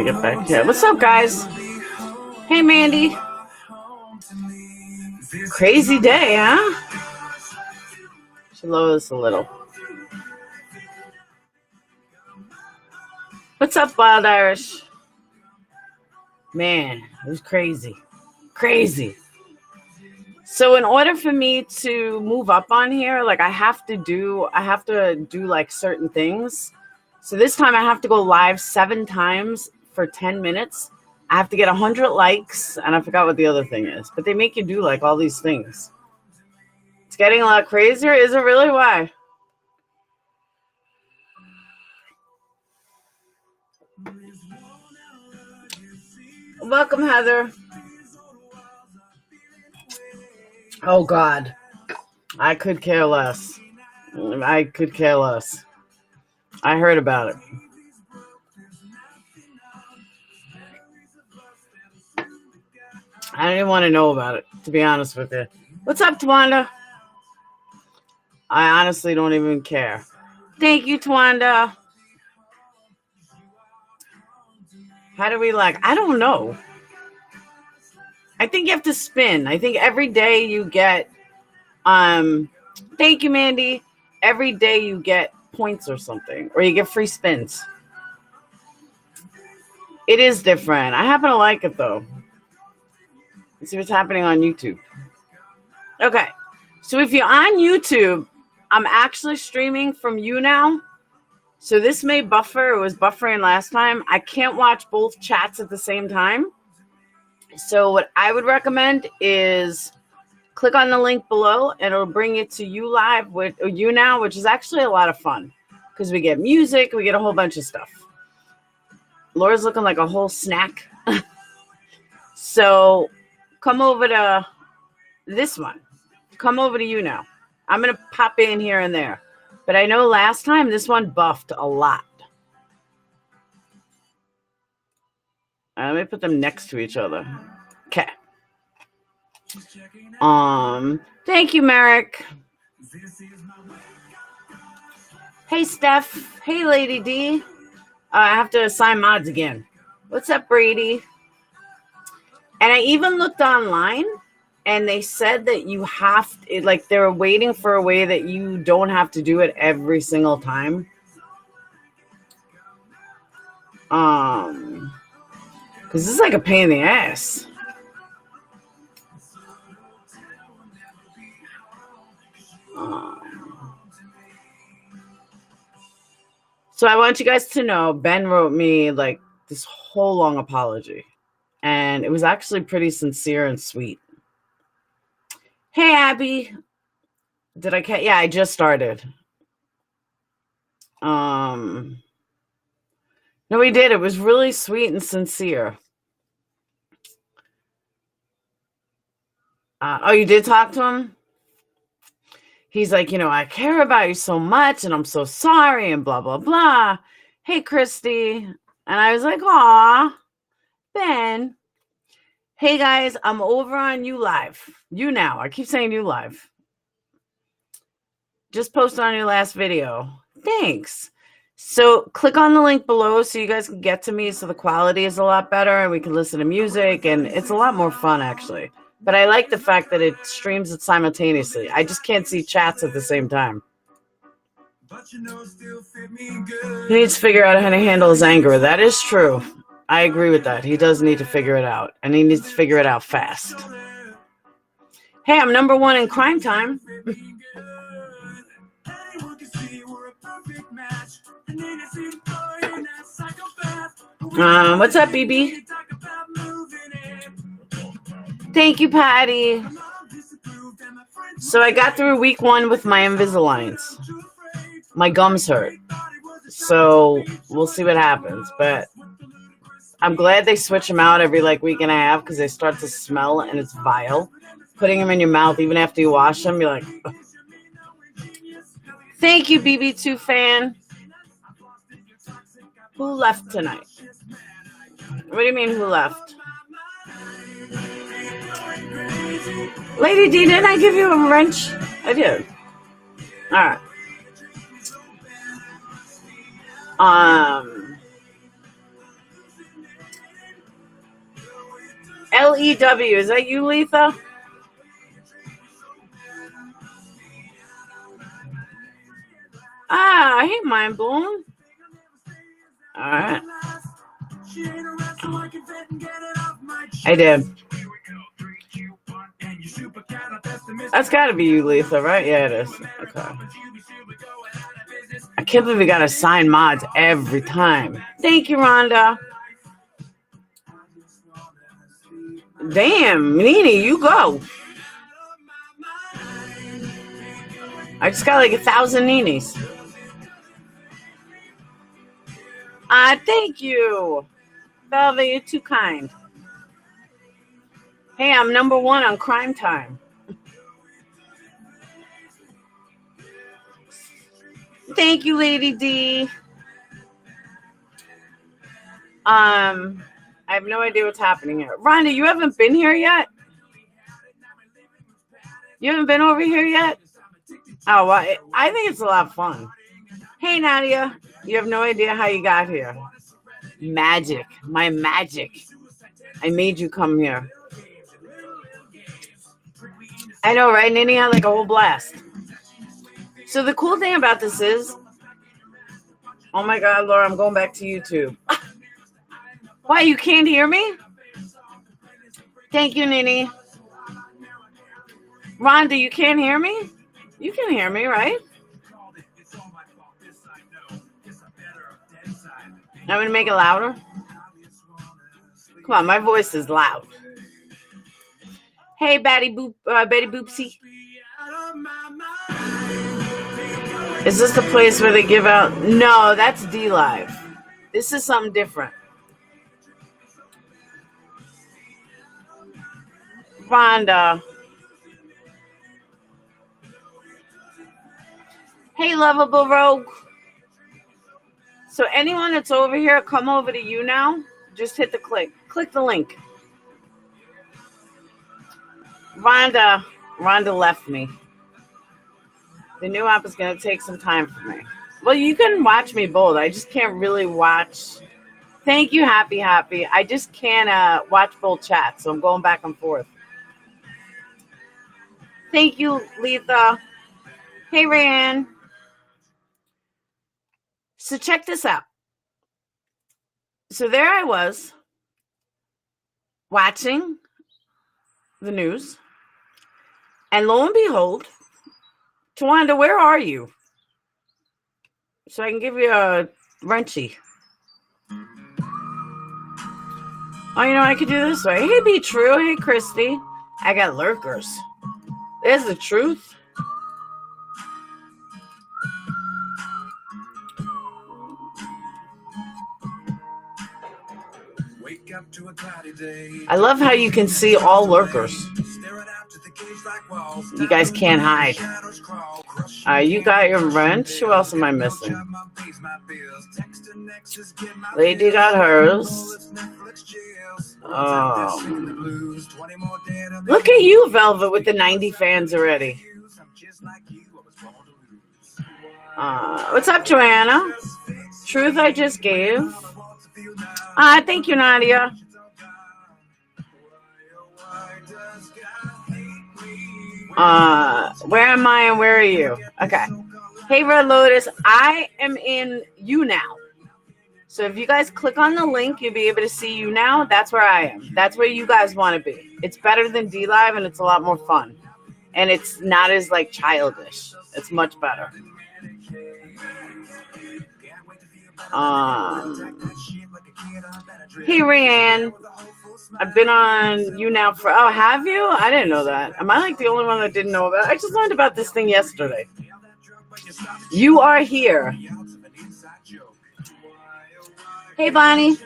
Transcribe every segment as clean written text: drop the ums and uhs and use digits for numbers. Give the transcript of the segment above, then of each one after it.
me get back here. What's up, guys? Hey, Mandy. Crazy day, huh? Should lower this a little. What's up, Wild Irish? Man, it was crazy. Crazy. So in order for me to move up on here, like I have to do like certain things. So this time I have to go live 7 times for 10 minutes. I have to get 100 likes, and I forgot what the other thing is. But they make you do like all these things. It's getting a lot crazier. Is it really? Why? Welcome, Heather. Oh, God. I could care less. I could care less. I heard about it. I didn't want to know about it, to be honest with you. What's up, Twanda? I honestly don't even care. Thank you, Twanda. How do we like? I don't know. I think you have to spin. I think every day you get, thank you, Mandy. Every day you get points or something, or you get free spins. It is different. I happen to like it, though. Let's see what's happening on YouTube. Okay. So if you're on YouTube, I'm actually streaming from YouNow. So this may buffer. It was buffering last time. I can't watch both chats at the same time. So what I would recommend is click on the link below, and it'll bring you to YouLive with YouNow, which is actually a lot of fun because we get music, we get a whole bunch of stuff. Laura's looking like a whole snack. So come over to this one. Come over to YouNow. I'm going to pop in here and there. But I know last time this one buffed a lot. Let me put them next to each other. Okay. Thank you, Merrick. Hey, Steph. Hey, Lady D. I have to assign mods again. What's up, Brady? And I even looked online, and they said that you have to, like, they're waiting for a way that you don't have to do it every single time. Because this is like a pain in the ass. So I want you guys to know, Ben wrote me like this whole long apology. And it was actually pretty sincere and sweet. Hey, Abby. Did I catch? Yeah, I just started. No, we did. It was really sweet and sincere. Oh, you did talk to him? He's like, I care about you so much, and I'm so sorry, and blah, blah, blah. Hey, Christy. And I was like, aw, Ben. Hey, guys, I'm over on YouLive. YouNow. I keep saying YouLive. Just posted on your last video. Thanks. So click on the link below so you guys can get to me so the quality is a lot better and we can listen to music, and it's a lot more fun, actually. But I like the fact that it streams it simultaneously. I just can't see chats at the same time. He needs to figure out how to handle his anger. That is true. I agree with that. He does need to figure it out, and he needs to figure it out fast. Hey, I'm number 1 in crime time. What's up, BB? Thank you, Patty. So I got through week 1 with my Invisaligns. My gums hurt. So we'll see what happens. But I'm glad they switch them out every week and a half because they start to smell and it's vile. Putting them in your mouth even after you wash them, you're like, ugh. Thank you, BB2 fan. Who left tonight? What do you mean who left? Lady D, didn't I give you a wrench? I did. All right. LEW. Is that you, Letha? Ah, hey, Mind Blown. All right. I did. That's got to be you, Letha, right? Yeah, it is. Okay. I can't believe we got to sign mods every time. Thank you, Rhonda. Damn, Nene, you go. I just got like 1,000 Nenes. Thank you. Velvet, you're too kind. Hey, I'm number 1 on Crime Time. Thank you, Lady D. I have no idea what's happening here. Rhonda, you haven't been here yet? You haven't been over here yet? Oh, well, I think it's a lot of fun. Hey, Nadia. You have no idea how you got here. Magic. My magic. I made you come here. I know, right? Nini had like a whole blast. So the cool thing about this is, oh my God, Laura, I'm going back to YouTube. Why, you can't hear me? Thank you, Nini. Rhonda, you can't hear me? You can hear me, right? I'm going to make it louder. Come on, my voice is loud. Hey, Betty Boopsie. Is this the place where they give out? No, that's D-Live. This is something different. Rhonda. Hey, Lovable Rogue. So anyone that's over here, come over to YouNow. Just hit the click. Click the link. Rhonda left me. The new app is going to take some time for me. Well, you can watch me both. I just can't really watch. Thank you, Happy. I just can't watch both chats, so I'm going back and forth. Thank you, Letha. Hey, Rayanne. So check this out. So there I was watching the news, and lo and behold, Tawanda, where are you? So I can give you a wrenchy. Oh, you know, I could do this way. Hey, Be True. Hey, Christy. I got lurkers. There's the truth. I love how you can see all lurkers. You guys can't hide. You got your wrench. Who else am I missing? Lady got hers. Look at you, Velvet, with the 90 fans already. What's up, Joanna? Truth I just gave. Thank you, Nadia. Where am I and where are you? Okay. Hey, Red Lotus, I am in YouNow. So if you guys click on the link, you'll be able to see YouNow. That's where I am. That's where you guys want to be. It's better than D-Live, and it's a lot more fun. And it's not as, like, childish. It's much better. Hey, Rayanne. I've been on YouNow for... Oh, have you? I didn't know that. Am I, like, the only one that didn't know about it? I just learned about this thing yesterday. You are here. Hey, Bonnie.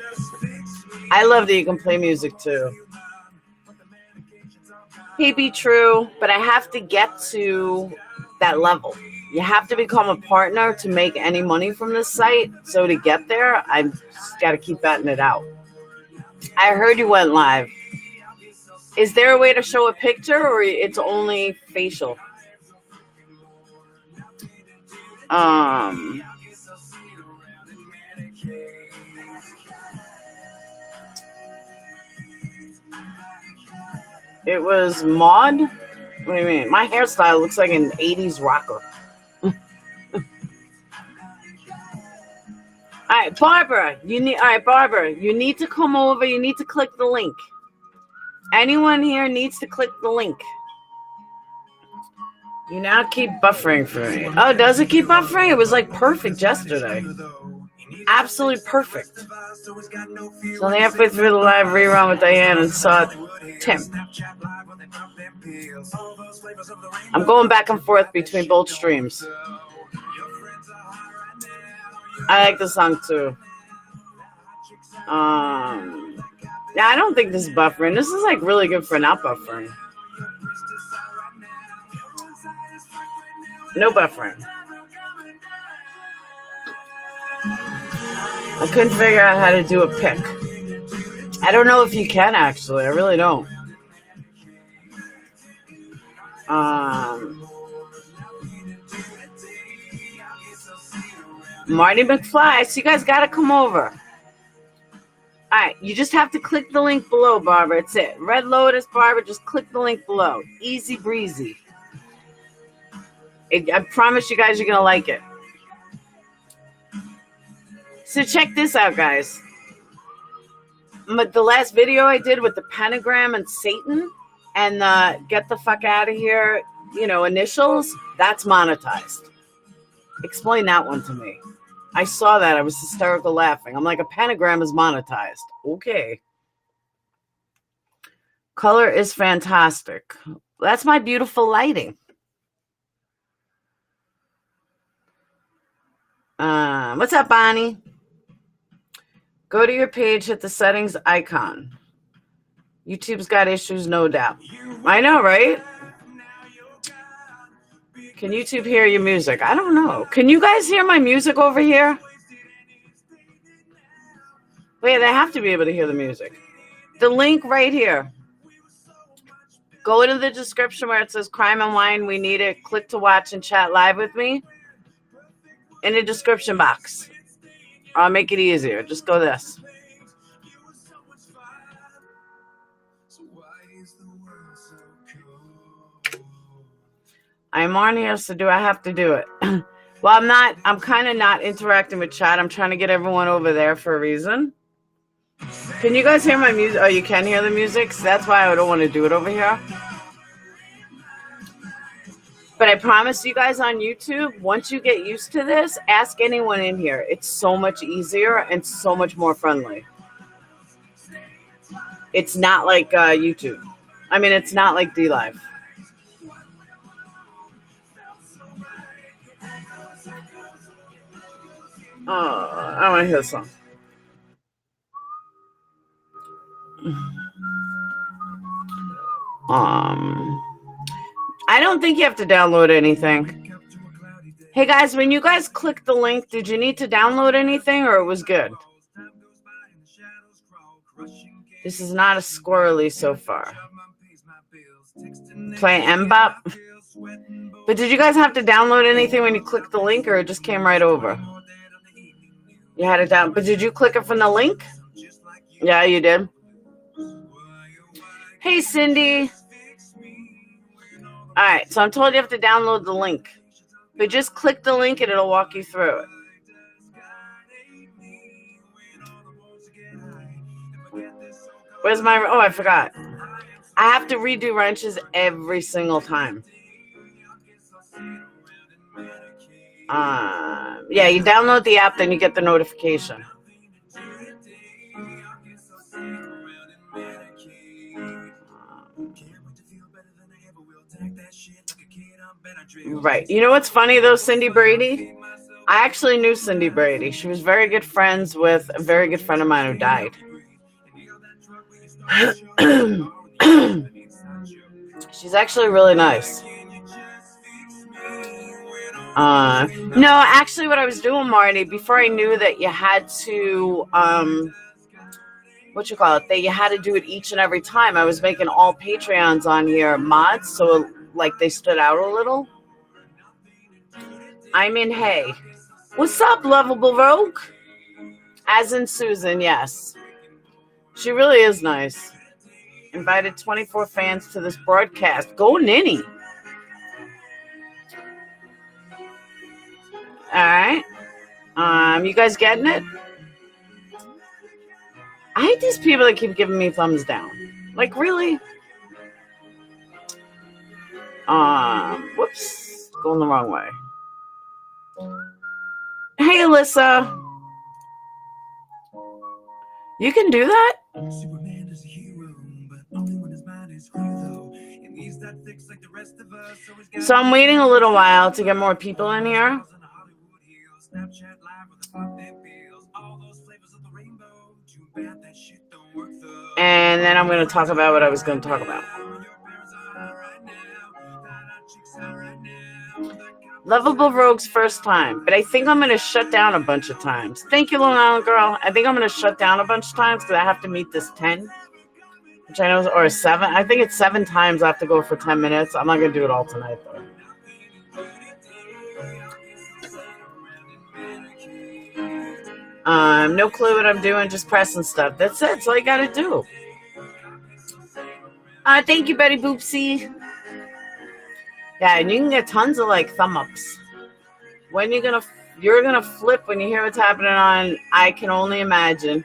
I love that you can play music, too. Hey, Be True. But I have to get to that level. You have to become a partner to make any money from this site. So to get there, I've just got to keep batting it out. I heard you went live. Is there a way to show a picture, or it's only facial? It was Maud. What do you mean? My hairstyle looks like an 80s rocker. All right, Barbara, you need to come over. You need to click the link. Anyone here needs to click the link. You now keep buffering for me. Oh, does it keep buffering? It was like perfect yesterday. Absolutely perfect. So only halfway through the live rerun with Diane and saw Tim. I'm going back and forth between both streams. I like the song too. Yeah, I don't think this is buffering. This is like really good for not buffering. No buffering. I couldn't figure out how to do a pick. I don't know if you can actually. I really don't. Marty McFly, so you guys got to come over. All right, you just have to click the link below, Barbara. It's it. Red Lotus, Barbara, just click the link below. Easy breezy. I promise you guys you're going to like it. So check this out, guys. The last video I did with the pentagram and Satan and the get the fuck out of here, initials, that's monetized. Explain that one to me. I saw that. I was hysterical laughing. I'm like, a pentagram is monetized. Okay. Color is fantastic. That's my beautiful lighting. What's up, Bonnie? Go to your page, hit the settings icon. YouTube's got issues, no doubt. I know, right? Can YouTube hear your music? I don't know. Can you guys hear my music over here? Wait, they have to be able to hear the music. The link right here. Go into the description where it says Crime and Wine, we need it. Click to watch and chat live with me. In the description box. I'll make it easier. Just go this. I'm on here, so do I have to do it? Well, I'm kind of not interacting with chat. I'm trying to get everyone over there for a reason. Can you guys hear my music? Oh, you can hear the music? So that's why I don't want to do it over here. But I promise you guys on YouTube, once you get used to this, ask anyone in here. It's so much easier and so much more friendly. It's not like YouTube. I mean, it's not like DLive. Oh, I want to hear the song. I don't think you have to download anything. Hey guys, when you guys click the link, did you need to download anything or it was good? This is not a squirrely so far. Play Mbop. But did you guys have to download anything when you clicked the link or it just came right over? You had it down. But did you click it from the link? Yeah, you did. Hey, Cindy. All right, so I'm told you have to download the link. But just click the link and it'll walk you through it. Where's my... Oh, I forgot. I have to redo wrenches every single time. Yeah, you download the app, then you get the notification. Right. You know what's funny, though, Cindy Brady? I actually knew Cindy Brady. She was very good friends with a very good friend of mine who died. She's actually really nice. No, actually what I was doing, Marty, before I knew that you had to, that you had to do it each and every time, I was making all Patreons on here mods, so like they stood out a little. I'm in Hey. What's up, Lovable Rogue? As in Susan, yes. She really is nice. Invited 24 fans to this broadcast. Go Ninny. All right. You guys getting it? I hate these people that keep giving me thumbs down. Like, really? Whoops. Going the wrong way. Hey, Alyssa. You can do that? Superman is a hero, but only when his mind is free, though. And he's not fixed like the rest of us, so I'm waiting a little while to get more people in here. And then I'm going to talk about what I was going to talk about. Lovable Rogue's first time, but I think I'm going to shut down a bunch of times. Thank you, Long Island Girl. I think I'm going to shut down a bunch of times because I have to meet this 10, which I know is, or 7. I think it's 7 times I have to go for 10 minutes. I'm not going to do it all tonight, though. No clue what I'm doing, just pressing stuff. That's it. That's all you got to do. Thank you, Betty Boopsie. Yeah, and you can get tons of like thumb ups. When you're gonna flip when you hear what's happening on I Can Only Imagine.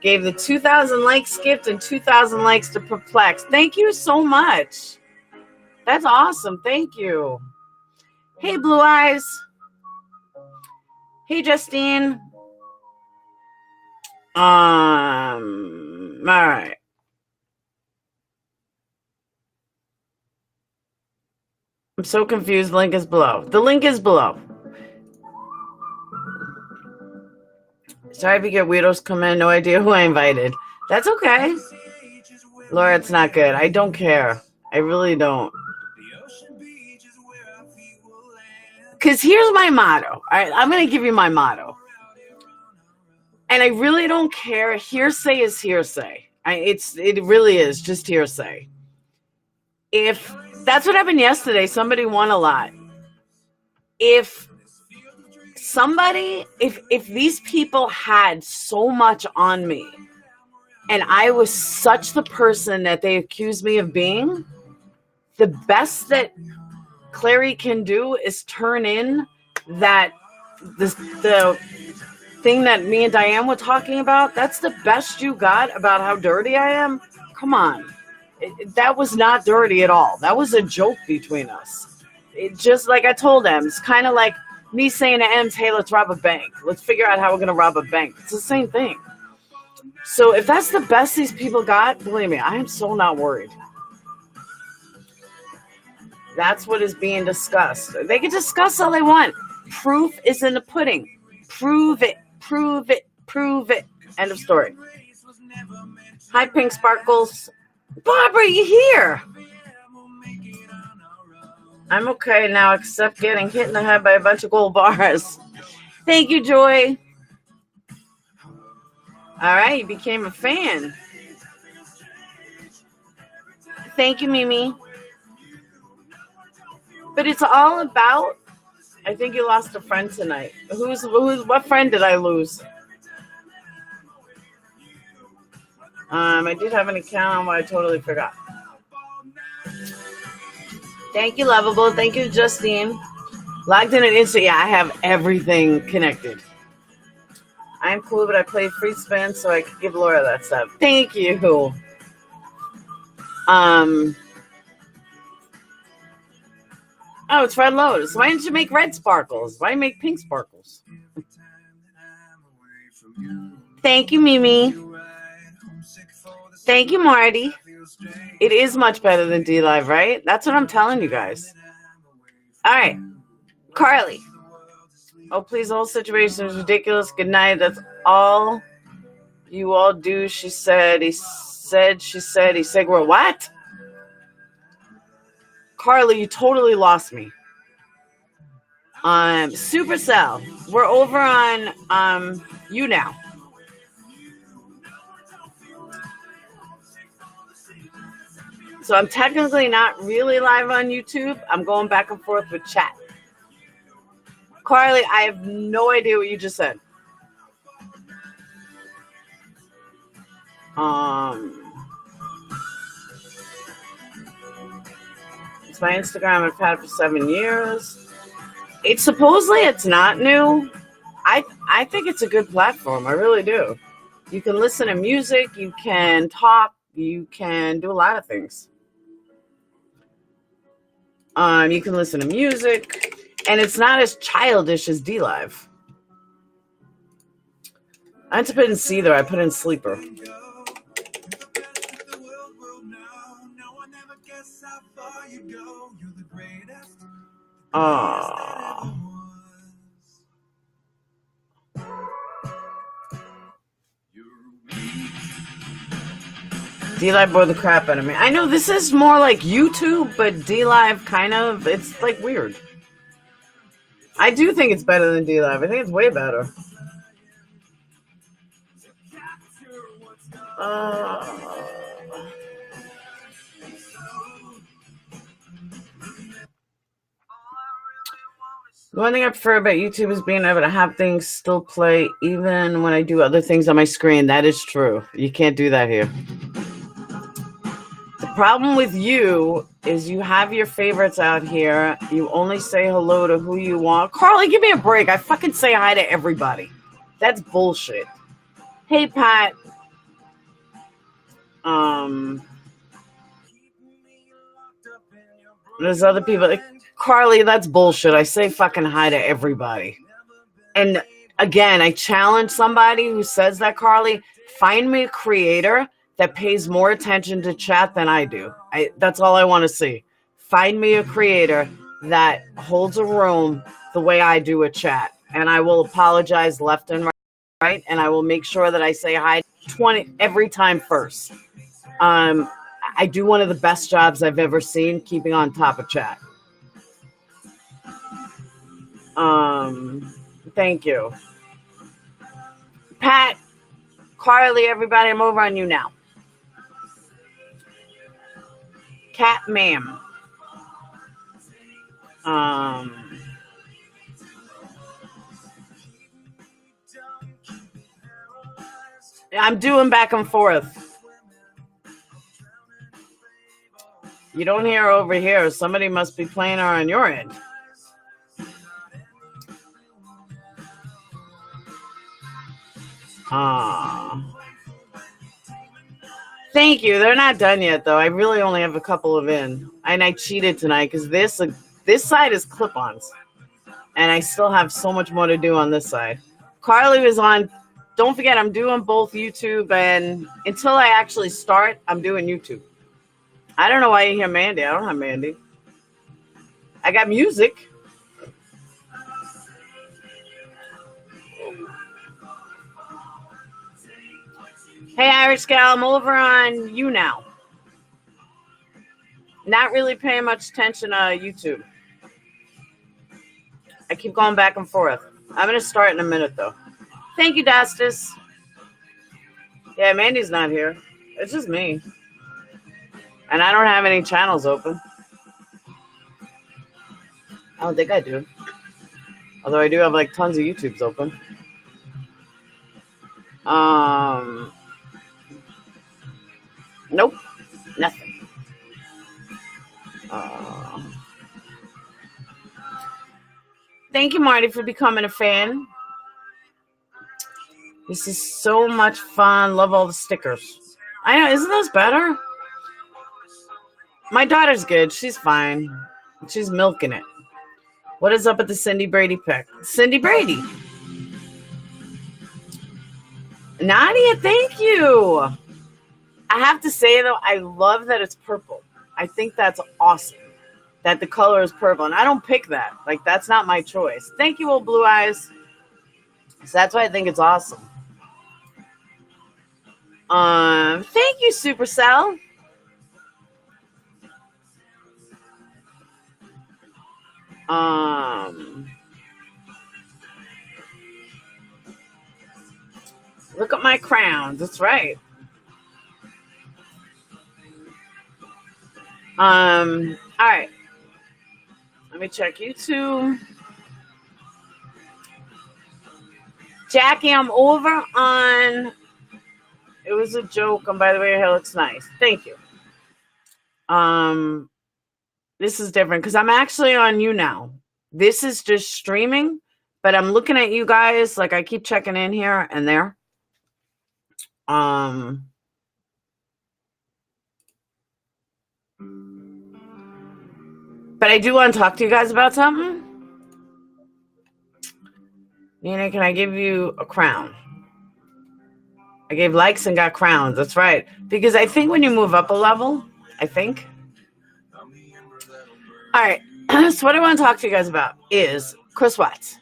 Gave the 2,000 likes gift and 2,000 likes to Perplex. Thank you so much. That's awesome. Thank you. Hey, Blue Eyes. Hey, Justine. All right. I'm so confused. Link is below. The link is below. Sorry if you get weirdos come in. No idea who I invited. That's okay. Laura, it's not good. I don't care. I really don't. Because here's my motto. All right, I'm going to give you my motto. And I really don't care. Hearsay is hearsay. It really is just hearsay. If that's what happened yesterday, somebody won a lot. If these people had so much on me and I was such the person that they accused me of being, the best that Clary can do is turn in the thing that me and Diane were talking about. That's the best you got about how dirty I am? Come on. That was not dirty at all. That was a joke between us. It just like I told them, it's kind of like me saying to Ems, hey, let's rob a bank. Let's figure out how we're going to rob a bank. It's the same thing. So if that's the best these people got, believe me, I am so not worried. That's what is being discussed. They can discuss all they want. Proof is in the pudding. Prove it. Prove it. Prove it. End of story. Hi, Pink Sparkles. Barbara, you here? I'm okay now, except getting hit in the head by a bunch of gold bars. Thank you, Joy. All right, you became a fan. Thank you, Mimi. But it's all about, I think you lost a friend tonight. What friend did I lose? I did have an account, but I totally forgot. Thank you, Lovable. Thank you, Justine. Logged in an instant. Yeah, I have everything connected. I'm cool, but I play free spin so I could give Laura that stuff. Thank you. Oh, it's Red Lotus. Why didn't you make red sparkles? Why make pink sparkles? Thank you, Mimi. Thank you, Marty. It is much better than D-Live, right? That's what I'm telling you guys. All right. Carly. Oh, please, the whole situation is ridiculous. Good night. That's all you all do. She said. He said. We're what? Carly, you totally lost me. Supercell. We're over on YouNow. So I'm technically not really live on YouTube. I'm going back and forth with chat. Carly, I have no idea what you just said. my Instagram. I've had it for 7 years. It's supposedly it's not new. I think it's a good platform. I really do. You can listen to music. You can talk. You can do a lot of things. You can listen to music, and it's not as childish as DLive. I had to put in C though. I put in sleeper. Oh. DLive bore the crap out of me. I know this is more like YouTube, but DLive kind of, it's like weird. I do think it's better than DLive. I think it's way better. The one thing I prefer about YouTube is being able to have things still play even when I do other things on my screen. That is true. You can't do that here. The problem with you is you have your favorites out here. You only say hello to who you want. Carly, give me a break. I fucking say hi to everybody. That's bullshit. Hey, Pat. There's other people. Like, Carly, that's bullshit. I say fucking hi to everybody. And again, I challenge somebody who says that, Carly, find me a creator that pays more attention to chat than I do. That's all I want to see. Find me a creator that holds a room the way I do a chat. And I will apologize left and right. And I will make sure that I say hi 20 every time first. I do one of the best jobs I've ever seen keeping on top of chat. Thank you. Pat, Carly, everybody, I'm over on YouNow. Cat ma'am. I'm doing back and forth. You don't hear over here. Somebody must be playing her on your end. Thank you. They're not done yet, though. I really only have a couple of in. And I cheated tonight because this side is clip-ons. And I still have so much more to do on this side. Carly was on. Don't forget, I'm doing both YouTube, and until I actually start, I'm doing YouTube. I don't know why you hear Mandy. I don't have Mandy. I got music. Hey, Irish Gal, I'm over on YouNow. Not really paying much attention to YouTube. I keep going back and forth. I'm going to start in a minute, though. Thank you, Dastis. Yeah, Mandy's not here. It's just me. And I don't have any channels open. I don't think I do. Although I do have like tons of YouTubes open. Nope. Nothing. Thank you, Marty, for becoming a fan. This is so much fun. Love all the stickers. I know. Isn't this better? My daughter's good. She's fine. She's milking it. What is up with the Cindy Brady pick? Cindy Brady. Nadia, thank you. I have to say, though, I love that it's purple. I think that's awesome that the color is purple. And I don't pick that. Like, that's not my choice. Thank you, old blue eyes. So that's why I think it's awesome. Thank you, Supercell. Look at my crowns. That's right. All right. Let me check YouTube. Jackie, I'm over on. It was a joke. And by the way, your hair looks nice. Thank you. This is different because I'm actually on YouNow. This is just streaming, but I'm looking at you guys. Like, I keep checking in here and there. But I do want to talk to you guys about something. Nina, can I give you a crown? I gave likes and got crowns. That's right. Because I think when you move up a level, I think. All right. So what I want to talk to you guys about is Chris Watts.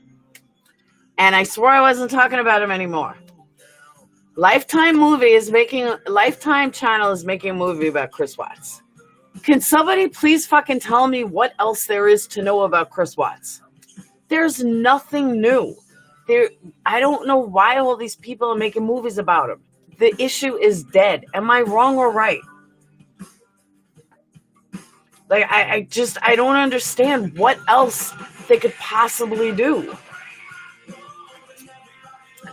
And I swore I wasn't talking about him anymore. Lifetime Channel is making a movie about Chris Watts. Can somebody please fucking tell me what else there is to know about Chris Watts? There's nothing new. I don't know why all these people are making movies about him. The issue is dead. Am I wrong or right? Like, I don't understand what else they could possibly do.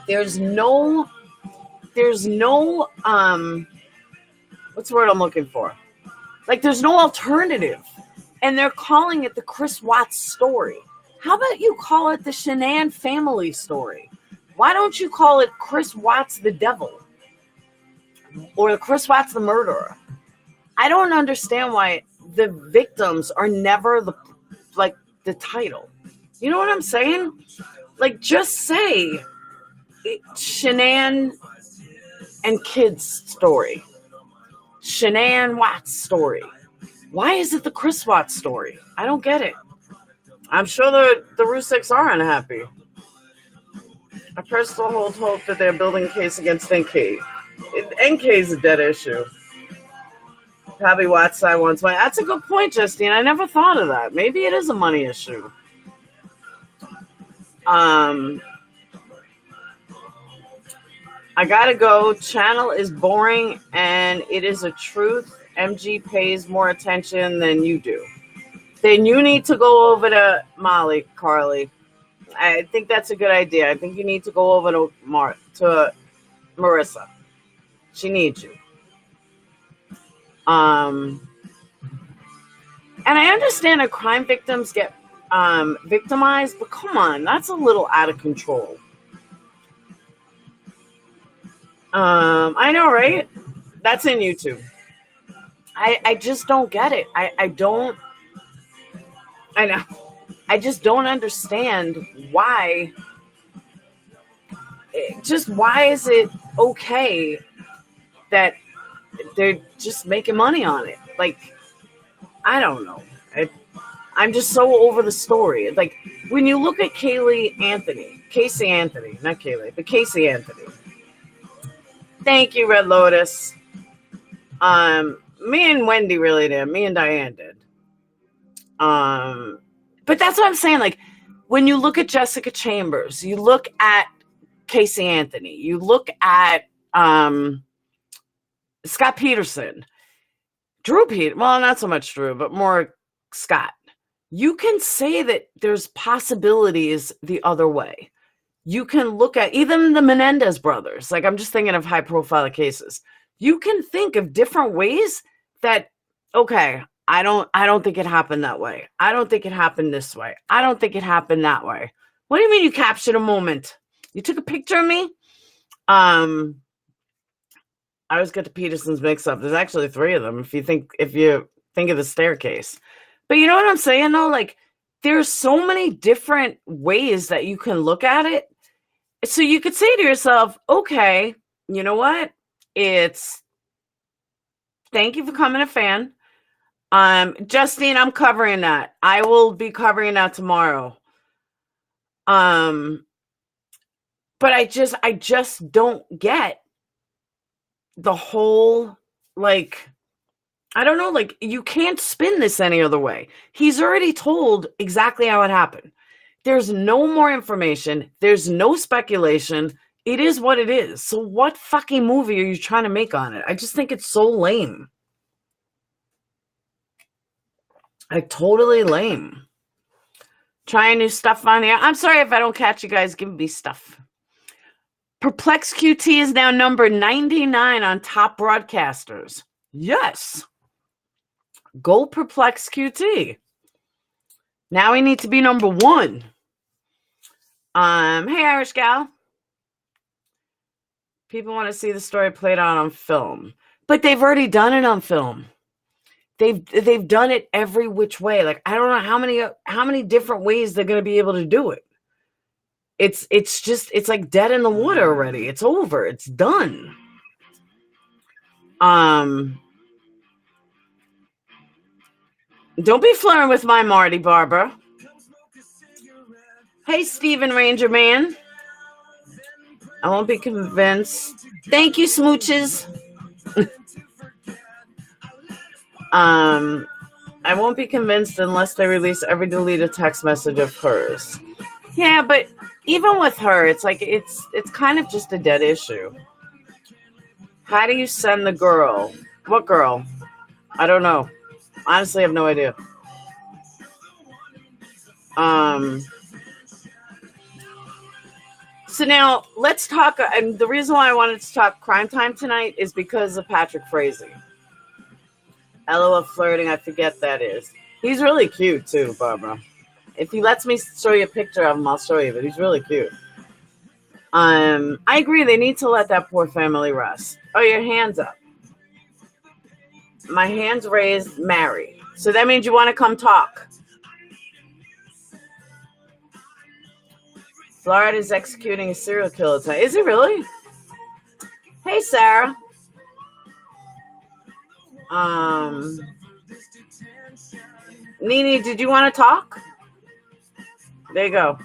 There's no what's the word I'm looking for? Like, there's no alternative. And they're calling it the Chris Watts story. How about you call it the Shenan family story? Why don't you call it Chris Watts the devil? Or Chris Watts the murderer? I don't understand why the victims are never the title. You know what I'm saying? Like, just say Shenan and kids story. Shenan Watts story. Why is it the Chris Watts story? I don't get it. I'm sure the Rusiks are unhappy. I personally hold hope that they're building a case against NK. NK is a dead issue. Probably Watts side wants money. That's a good point, Justine. I never thought of that. Maybe it is a money issue. I gotta go. Channel is boring, and it is a truth. MG pays more attention than you do. Then you need to go over to Molly, Carly. I think that's a good idea. I think you need to go over to Marissa. She needs you. And I understand that crime victims get victimized, but come on, that's a little out of control. I know, right? That's in YouTube. I just don't get it. I know. I just don't understand why. Why is it okay that they're just making money on it? Like, I don't know. I'm just so over the story. Like, when you look at Casey Anthony. Thank you, Red Lotus. Me and Wendy really did. Me and Diane did. But that's what I'm saying. Like, when you look at Jessica Chambers, you look at Casey Anthony, you look at Scott Peterson, Drew Peter. Well, not so much Drew, but more Scott. You can say that there's possibilities the other way. You can look at even the Menendez brothers. Like, I'm just thinking of high profile cases. You can think of different ways that, okay, I don't think it happened that way. I don't think it happened this way. I don't think it happened that way. What do you mean you captured a moment? You took a picture of me? I always get the Petersons mixed up. There's actually 3 of them if you think of the staircase. But you know what I'm saying, though? Like, there's so many different ways that you can look at it. So you could say to yourself, okay, you know what? Thank you for coming a fan. Justine, I'm covering that. I will be covering that tomorrow. But I just don't get the whole, like, I don't know, like, you can't spin this any other way. He's already told exactly how it happened. There's no more information. There's no speculation. It is what it is. So what fucking movie are you trying to make on it? I just think it's so lame. Like, totally lame. Trying new stuff on here. I'm sorry if I don't catch you guys. Give me stuff. Perplex QT is now number 99 on top broadcasters. Yes. Go Perplex QT. Now we need to be number 1. Hey, Irish gal. People want to see the story played out on film, but they've already done it on film. They've done it every which way. Like, I don't know how many different ways they're going to be able to do it. It's like dead in the water already. It's over. It's done. Don't be flirting with my Marty Barbara. Hey, Steven Ranger Man. I won't be convinced. Thank you, smooches. I won't be convinced unless they release every deleted text message of hers. Yeah, but even with her, it's like it's kind of just a dead issue. How do you send the girl? What girl? I don't know. Honestly, I have no idea. So now let's talk. And the reason why I wanted to talk crime time tonight is because of Patrick Frazee. LOL flirting, I forget that is. He's really cute too, Barbara. If he lets me show you a picture of him, I'll show you, but he's really cute. I agree, they need to let that poor family rest. Oh, your hand's up. My hand's raised, Mary. So that means you want to come talk. Florida's executing a serial killer tonight. Is he really? Hey, Sarah. Nene, did you want to talk? There you go.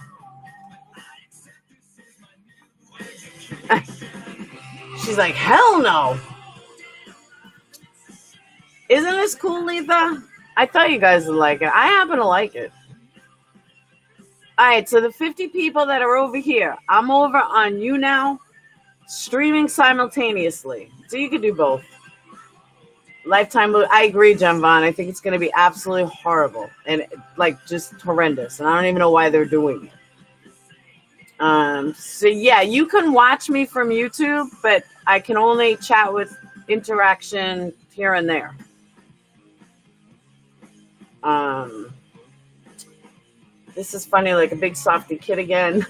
She's like, hell no. Isn't this cool, Letha? I thought you guys would like it. I happen to like it. All right, so the 50 people that are over here, I'm over on YouNow, streaming simultaneously. So you can do both. Lifetime, I agree, Jen Vaughn. I think it's going to be absolutely horrible and like just horrendous. And I don't even know why they're doing it. So yeah, you can watch me from YouTube, but I can only chat with interaction here and there. This is funny, like a big softy kid again.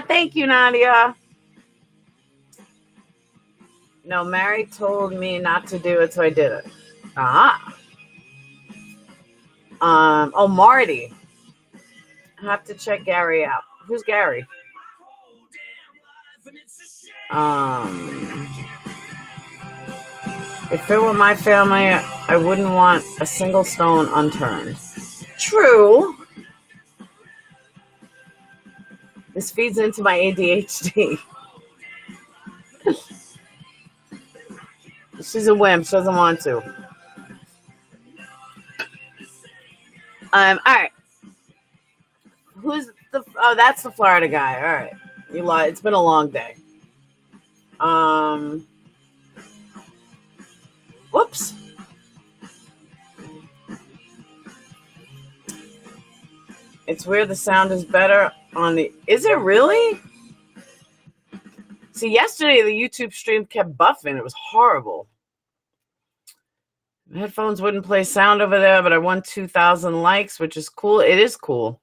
Thank you, Nadia. No, Mary told me not to do it, so I did it. Oh, Marty. I have to check Gary out. Who's Gary? If it were my family, I wouldn't want a single stone unturned. True. This feeds into my ADHD. She's a wimp. She doesn't want to. All right. Who's the? Oh, that's the Florida guy. All right. You lied. It's been a long day. Whoops. It's weird. The sound is better on the. Is it really? See, yesterday the YouTube stream kept buffing. It was horrible. The headphones wouldn't play sound over there, but I won 2,000 likes, which is cool. It is cool.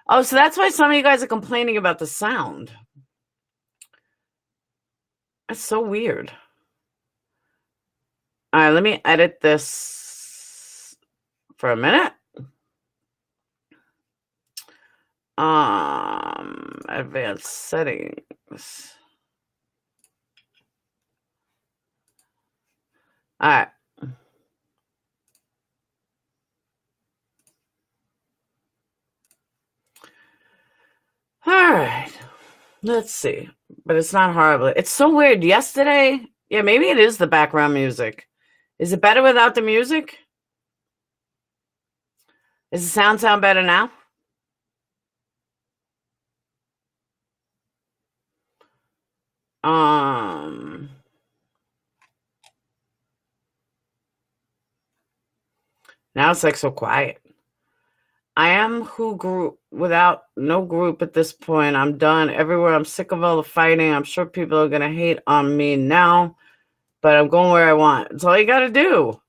Oh, so that's why some of you guys are complaining about the sound. That's so weird. All right, let me edit this for a minute. Advanced settings. All right. All right. Let's see. But it's not horrible. It's so weird. Yesterday, yeah, maybe it is the background music. Is it better without the music? Does the sound better now? Now it's like so quiet. I am who grew without no group at this point. I'm done everywhere. I'm sick of all the fighting. I'm sure people are going to hate on me now, but I'm going where I want. That's all you got to do.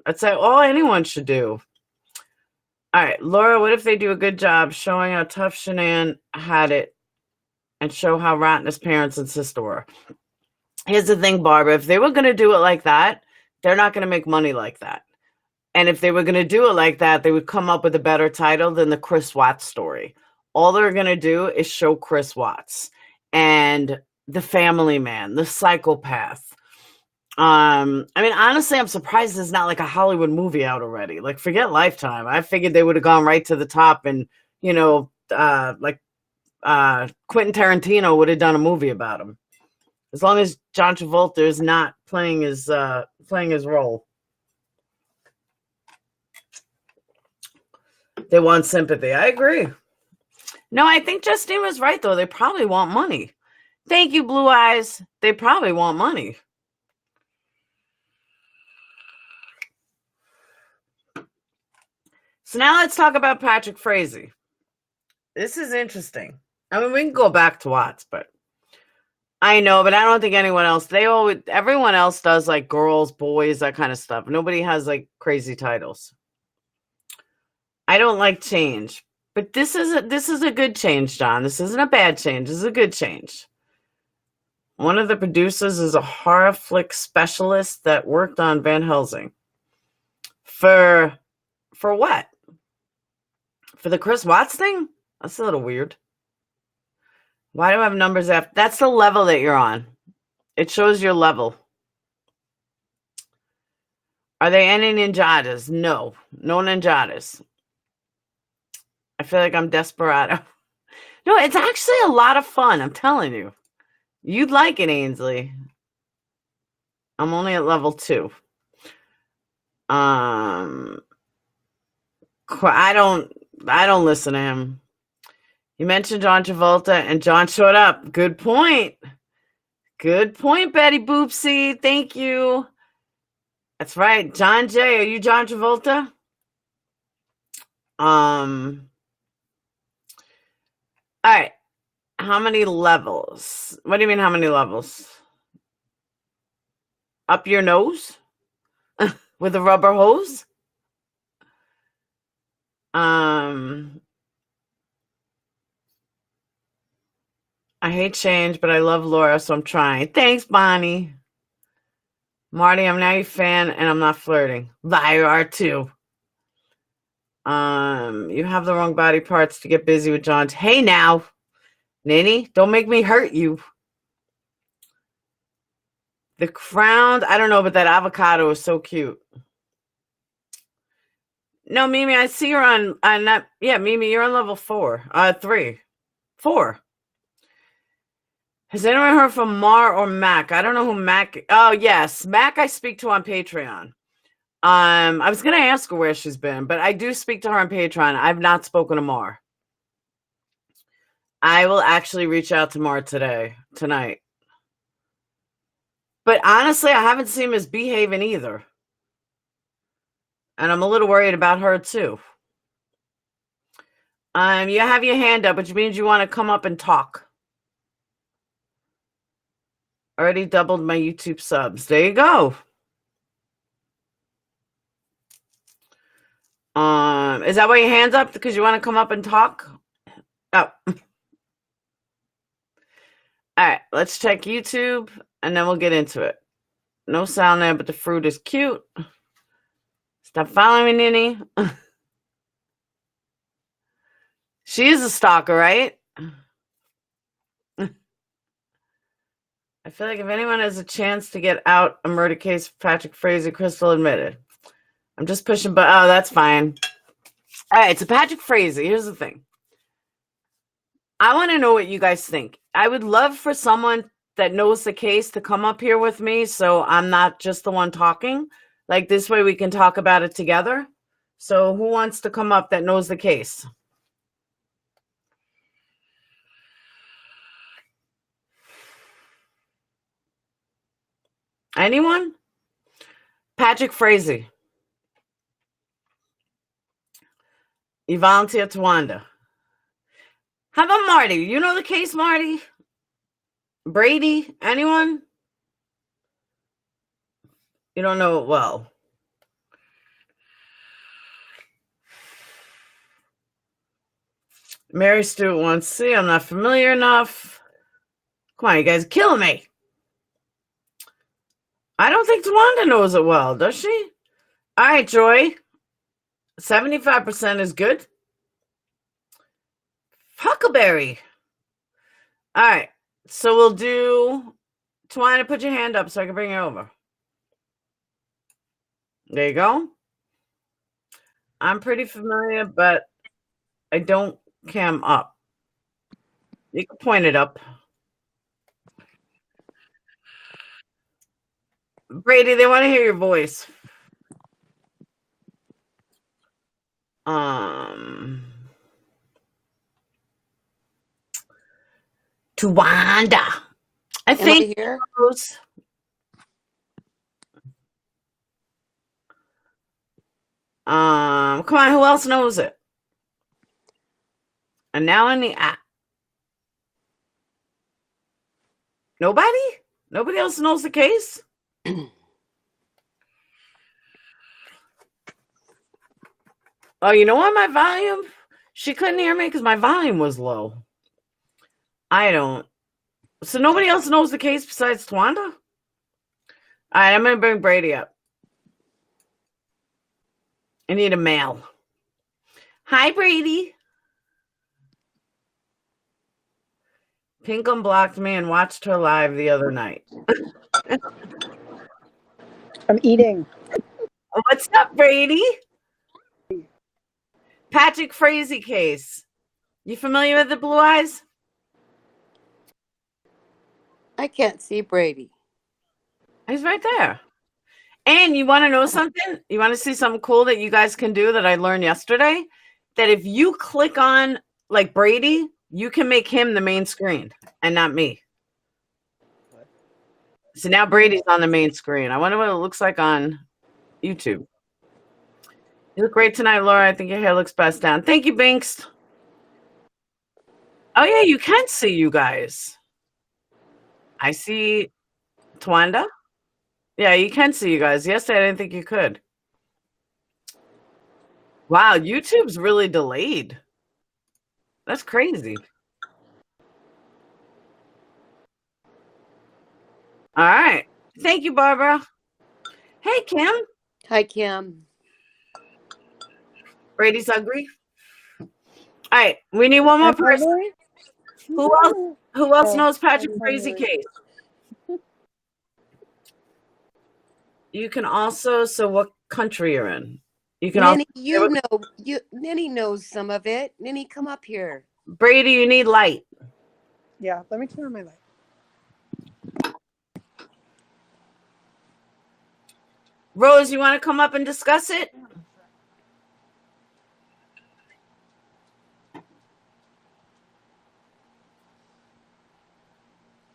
That's all anyone should do. All right, Laura, what if they do a good job showing how tough Shanann had it and show how rotten his parents and sister were? Here's the thing, Barbara. If they were going to do it like that, they're not going to make money like that. And if they were going to do it like that, they would come up with a better title than the Chris Watts story. All they're going to do is show Chris Watts and the family man, the psychopath. I mean, honestly, I'm surprised there's not like a Hollywood movie out already. Like, forget Lifetime. I figured they would have gone right to the top and, Quentin Tarantino would have done a movie about him. As long as John Travolta is not playing his role. They want sympathy. I agree. No, I think Justine was right, though. They probably want money. Thank you, Blue Eyes. They probably want money. So now let's talk about Patrick Frazee. This is interesting. I mean, we can go back to Watts, but I know, but I don't think anyone else. Everyone else does like girls, boys, that kind of stuff. Nobody has like crazy titles. I don't like change, but this is a good change, John. This isn't a bad change. This is a good change. One of the producers is a horror flick specialist that worked on Van Helsing. For what? For the Chris Watts thing? That's a little weird. Why do I have numbers after? That's the level that you're on. It shows your level. Are there any ninjadas? No. No ninjadas. I feel like I'm desperado. No, it's actually a lot of fun. I'm telling you. You'd like it, Ainsley. I'm only at level 2. I don't listen to him. You mentioned John Travolta and John showed up. Good point. Good point, Betty Boopsy. Thank you. That's right. John J. Are you John Travolta? All right. How many levels? What do you mean how many levels? Up your nose? With a rubber hose? I hate change, but I love Laura, so I'm trying. Thanks, Bonnie. Marty, I'm now your fan, and I'm not flirting. You are too. You have the wrong body parts to get busy with John. Hey, now. Ninny, don't make me hurt you. The Crown, I don't know, but that avocado is so cute. No, Mimi, I see you're on that. Yeah, Mimi, you're on level 4. 3. 4. Has anyone heard from Mar or Mac? I don't know who Mac. Oh, yes. Mac I speak to on Patreon. I was going to ask her where she's been, but I do speak to her on Patreon. I've not spoken to Mar. I will actually reach out to Mar tonight. But honestly, I haven't seen misbehaving either. And I'm a little worried about her too. You have your hand up, which means you want to come up and talk. Already doubled my YouTube subs. There you go. Is that why your hand's up? Because you want to come up and talk? Oh. All right, let's check YouTube, and then we'll get into it. No sound there, but the fruit is cute. Stop following me, Ninny. She is a stalker, right? I feel like if anyone has a chance to get out a murder case for Patrick Frazee, Crystal admitted. I'm just pushing, but oh, that's fine. All right, so Patrick Frazee, here's the thing. I want to know what you guys think. I would love for someone that knows the case to come up here with me so I'm not just the one talking. Like this way we can talk about it together. So who wants to come up that knows the case? Anyone? Patrick Frazee. You volunteer to Wanda. How about Marty? You know the case, Marty? Brady? Anyone? You don't know it well. Mary Stewart wants to see. I'm not familiar enough. Come on, you guys are killing me. I don't think Tawanda knows it well, does she? All right, Joy. 75% is good. Huckleberry. All right. So we'll do... Tawanda, put your hand up so I can bring you over. There you go. I'm pretty familiar, but I don't cam up. You can point it up. Brady, they want to hear your voice. Tawanda. I think here. Come on, who else knows it? And now in the app. Nobody? Nobody else knows the case? Oh, you know what? My volume? She couldn't hear me because my volume was low. I don't. So nobody else knows the case besides Tawanda? All right, I'm going to bring Brady up. I need a male. Hi, Brady. Pink unblocked me and watched her live the other night. I'm eating. What's up, Brady? Patrick Frazee case. You familiar with the Blue Eyes? I can't see Brady. He's right there. And you want to know something? You want to see something cool that you guys can do that I learned yesterday? That if you click on, like, Brady, you can make him the main screen and not me. So now Brady's on the main screen. I wonder what it looks like on YouTube. You look great tonight, Laura. I think your hair looks best down. Thank you, Binks. Oh, yeah, you can see you guys. I see Tawanda. Yeah, you can see you guys. Yesterday, I didn't think you could. Wow, YouTube's really delayed. That's crazy. All right. Thank you, Barbara. Hey, Kim. Hi, Kim. Brady's ugly. All right, we need one more person. Who else knows Patrick Frazee case? You can also, so what country you're in? You can Ninny, Ninny knows some of it. Ninny, come up here. Brady, you need light. Yeah, let me turn on my light. Rose, you want to come up and discuss it?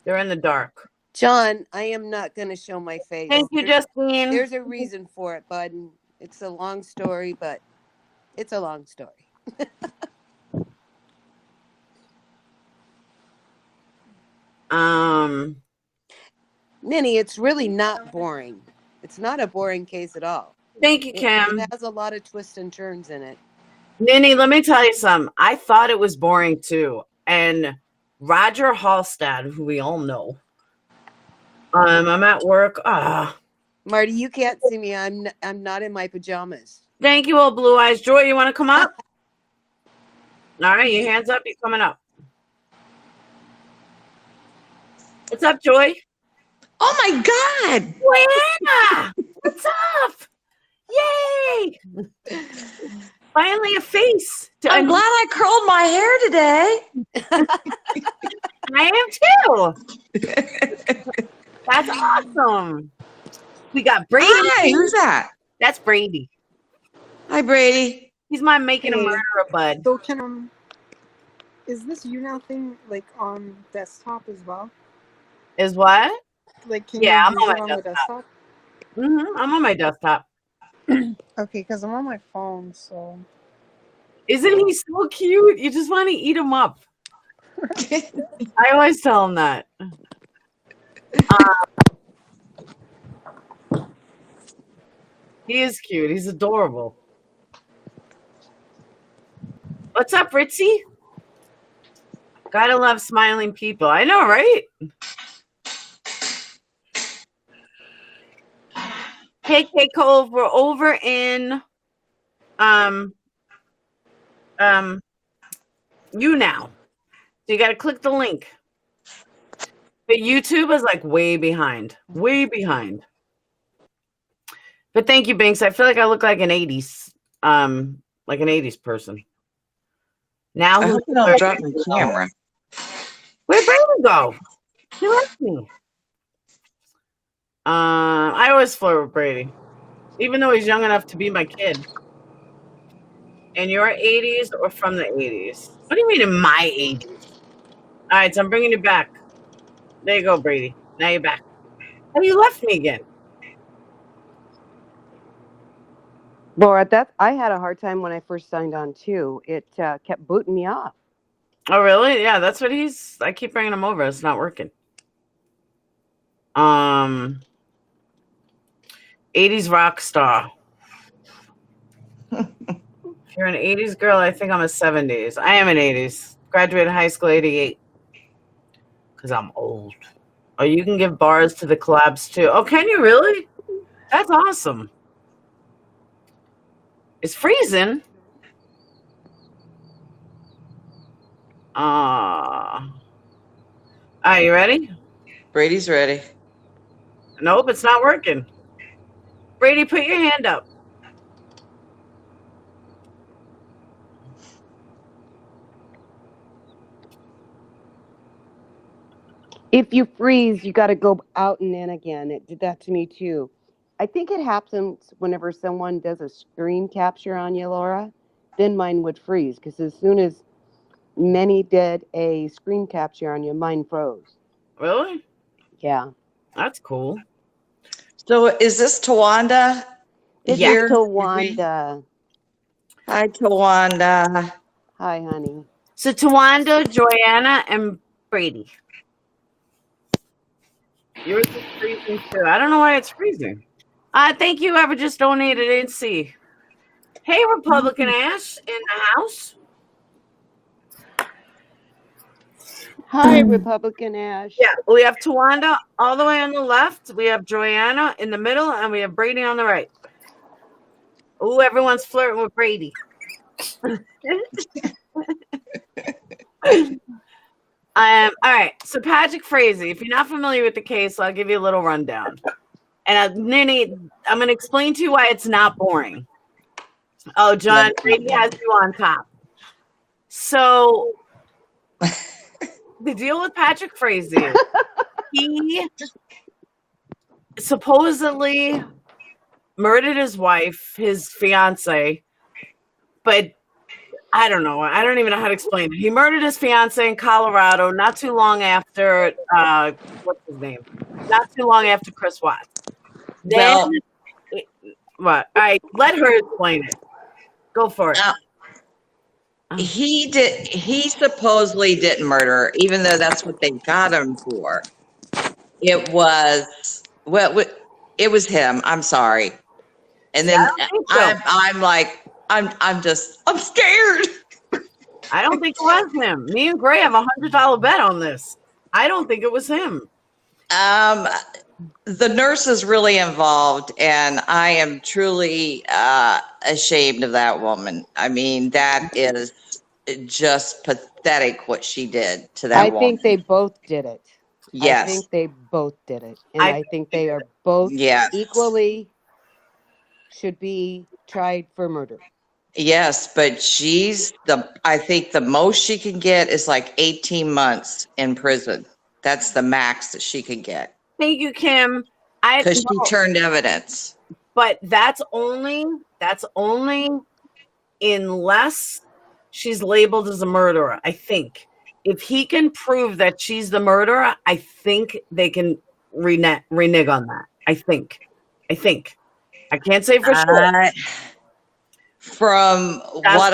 They're in the dark. John, I am not going to show my face. Thank you, Justine. There's a reason for it, bud. It's a long story, but it's a long story. Ninny, it's really not boring. It's not a boring case at all. Thank you, Kim. It has a lot of twists and turns in it. Ninny, let me tell you something. I thought it was boring too. And Roger Hallstad, who we all know. I'm at work. Marty, you can't see me. I'm not in my pajamas. Thank you, old Blue Eyes. Joy, you want to come up? All right, your hands up. You're coming up. What's up, Joy? Oh my God! Joanna! What's up? Yay! Finally a face. I'm glad I curled my hair today. I am too. That's awesome. We got Brady. Hi, who's that? That's Brady. Hi, Brady. He's my making a murderer bud. So can is this YouNow thing like on desktop as well? Is what? Like, can yeah, you I'm use on it my on desktop. the desktop? I'm on my desktop. Okay, because I'm on my phone, so. Isn't he so cute? You just want to eat him up. I always tell him that. He is cute. He's adorable. What's up, Ritzy? Gotta love smiling people. I know, right? KK Cove, we're over in YouNow. So you gotta click the link. But YouTube is like way behind. Way behind. But thank you, Binks. I feel like I look like an 80s person. Now I hope you don't drop my camera. Where'd Brandon go? He left me. I always flirt with Brady, even though he's young enough to be my kid. In your 80s or from the 80s? What do you mean in my 80s? All right, so I'm bringing you back. There you go, Brady. Now you're back. Oh, you left me again. Laura, I had a hard time when I first signed on too. It kept booting me off. Oh, really? Yeah, that's what I keep bringing him over. It's not working. 80s rock star. If you're an 80s girl, I think I'm a 70s. I am an 80s. Graduated high school 88. Because I'm old. Oh, you can give bars to the collabs too. Oh, can you really? That's awesome. It's freezing. Are you ready? Brady's ready. Nope, it's not working. Brady, put your hand up. If you freeze, you got to go out and in again. It did that to me too. I think it happens whenever someone does a screen capture on you, Laura. Then mine would freeze because as soon as many did a screen capture on you, mine froze. Really? Yeah. That's cool. So is this Tawanda? This Yeah. is Tawanda. Hi, Tawanda. Hi, honey. So Tawanda, Joanna, and Brady. Yours is freezing too. I don't know why it's freezing. Thank you, whoever just donated. I didn't see. Hey, Republican Ash in the house. Hi, Republican Ash. Yeah, we have Tawanda all the way on the left. We have Joanna in the middle, and we have Brady on the right. Ooh, everyone's flirting with Brady. All right, so Patrick Frazee, if you're not familiar with the case, I'll give you a little rundown. And I'm going to explain to you why it's not boring. Oh, John, Brady has you on top. So the deal with Patrick Frazee, he supposedly murdered his wife, his fiance, but I don't know. I don't even know how to explain it. He murdered his fiance in Colorado not too long after, what's his name? Not too long after Chris Watts. Then, what? All right, let her explain it. Go for it. He supposedly didn't murder her, even though that's what they got him for. It was him. I'm sorry. And then I'm like, I'm scared. I don't think it was him. Me and Gray have $100 bet on this. I don't think it was him. The nurse is really involved, and I am truly ashamed of that woman. I mean, that is just pathetic what she did to that woman. I think they both did it. Yes. I think they both did it. And I think they are both equally should be tried for murder. Yes, but I think the most she can get is like 18 months in prison. That's the max that she can get. Thank you, Kim. Because she turned evidence. But that's only unless she's labeled as a murderer, I think. If he can prove that she's the murderer, I think they can renege on that. I think. I can't say for sure. From what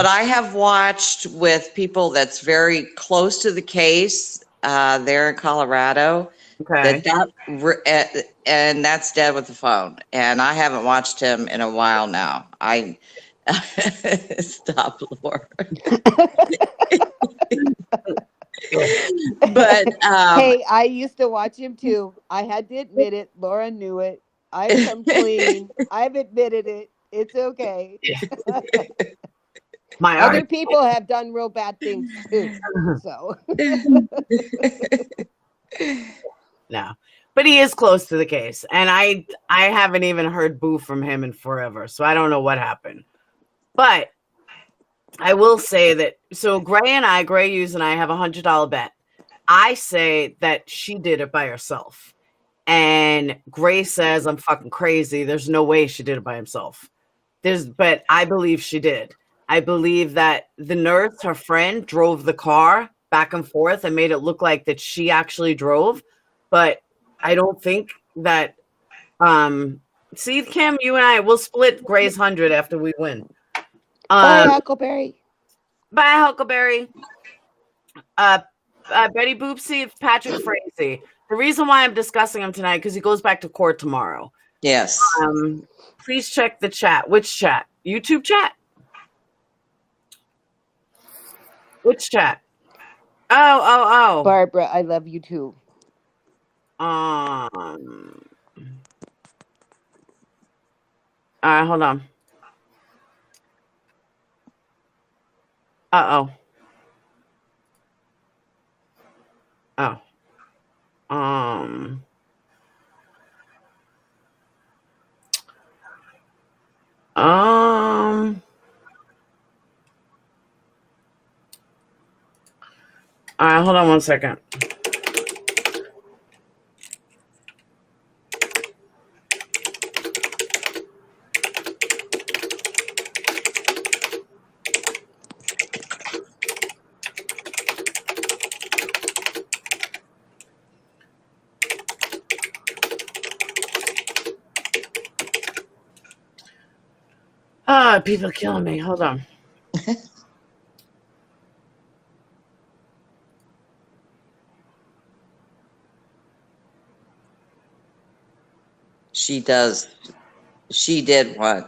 I have watched with people that's very close to the case there in Colorado, Okay. And that's dead with the phone. And I haven't watched him in a while now. I stop, Laura. But Hey, I used to watch him too. I had to admit it. Laura knew it. I've come clean. I've admitted it. It's okay. My Other art. people have done real bad things too. So No. But he is close to the case. And I haven't even heard boo from him in forever. So I don't know what happened. But I will say that, so Gray Hughes and I have $100 bet. I say that she did it by herself. And Gray says I'm fucking crazy. There's no way she did it by himself. But I believe she did. I believe that the nurse, her friend, drove the car back and forth and made it look like that she actually drove. But I don't think that. See, Kim, you and I will split Gray's 100 after we win. bye, Huckleberry. Bye, Huckleberry. Betty Boopsy, Patrick Frazee. The reason why I'm discussing him tonight because he goes back to court tomorrow. yes. Please check the chat. Which chat? YouTube chat? Which chat? Oh. Barbara, I love you too. All right, hold on. Oh. All right, hold on one second. People killing me. Hold on. She did want